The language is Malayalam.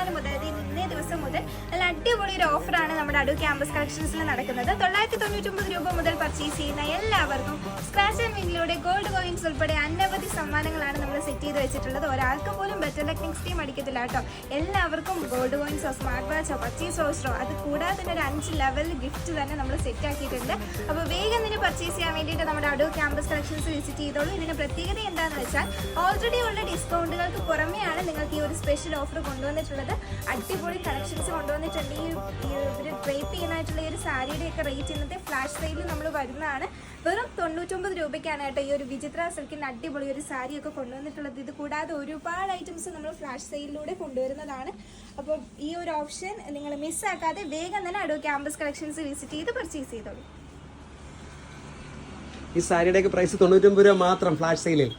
14 മുതൽ, അതായത് ഇന്നേ ദിവസം മുതൽ നല്ല അടിപൊളി ഒരു ഓഫറാണ് നമ്മുടെ അടൂർ ക്യാമ്പസ് കളക്ഷൻസിൽ നടക്കുന്നത്. 999 രൂപ മുതൽ പർച്ചേസ് ചെയ്യുന്ന എല്ലാവർക്കും സ്ക്രാച്ച് ആൻഡ് വിന്നിലൂടെ ഗോൾഡ് കോയിൻസ് ഉൾപ്പെടെ അനവധി സമ്മാനങ്ങളാണ് നമ്മൾ സെറ്റ് ചെയ്ത് വെച്ചിട്ടുള്ളത്. ഒരാൾക്ക് പോലും ബെറ്റർ ലക്ക് നെക്സ്റ്റ് ടൈം അടിക്കത്തില്ല കേട്ടോ. എല്ലാവർക്കും ഗോൾഡ് കോയിൻസോ സ്മാർട്ട് വാച്ചോ പർച്ചേസ് വൗച്ചറോ അത് കൂടാതെ തന്നെ ഒരു 5 ലെവൽ ഗിഫ്റ്റ് തന്നെ നമ്മൾ സെറ്റ് ആക്കിയിട്ടുണ്ട്. അപ്പോൾ വേഗം തന്നെ പർച്ചേസ് ചെയ്യാൻ വേണ്ടിയിട്ട് നമ്മുടെ അടൂർ ക്യാമ്പസ് കളക്ഷൻസ് വിസിറ്റ് ചെയ്തോളൂ. ഇതിന് പ്രത്യേകത എന്താണെന്ന് വെച്ചാൽ ഓൾറെഡി ഉള്ള ഡിസ്കൗണ്ടുകൾക്ക് പുറമെയാണ് നിങ്ങൾക്ക് ഈ ഒരു സ്പെഷ്യൽ ഓഫർ കൊണ്ടുവന്നിട്ടുള്ളത്. അടിപൊളി കളക്ഷൻസ് കൊണ്ടുവന്നിട്ടുണ്ട്. ഈ ഒരു ഡ്രേപ്പ് ചെയ്യാനായിട്ടുള്ള ഈ ഒരു സാരിയുടെയൊക്കെ റേറ്റ് ഇന്നത്തെ ഫ്ലാഷ് സെയിലിൽ നമ്മൾ വരുന്നതാണ്. വെറും 99 രൂപയ്ക്കാണ് കേട്ടോ ഈ ഒരു വിചിത്ര സിൽക്കിൻ്റെ അടിപൊളി ഒരു സാരിയൊക്കെ കൊണ്ടുവന്നിട്ടുള്ളത്. ഇത് കൂടാതെ ഒരുപാട് ഐറ്റംസ് നമ്മൾ ഫ്ലാഷ് സെയിലിലൂടെ കൊണ്ടുവരുന്നതാണ്. അപ്പോൾ ഈ ഒരു ഓപ്ഷൻ നിങ്ങൾ മിസ്സാക്കാതെ വേഗം തന്നെ അടൂർ ക്യാമ്പസ് കളക്ഷൻസ് വിസിറ്റ് ചെയ്ത് പർച്ചേസ് ചെയ്തോളൂ. ഈ സാരിയുടെയൊക്കെ പ്രൈസ് 99 രൂപ മാത്രം ഫ്ലാഷ് സെയിലിൽ.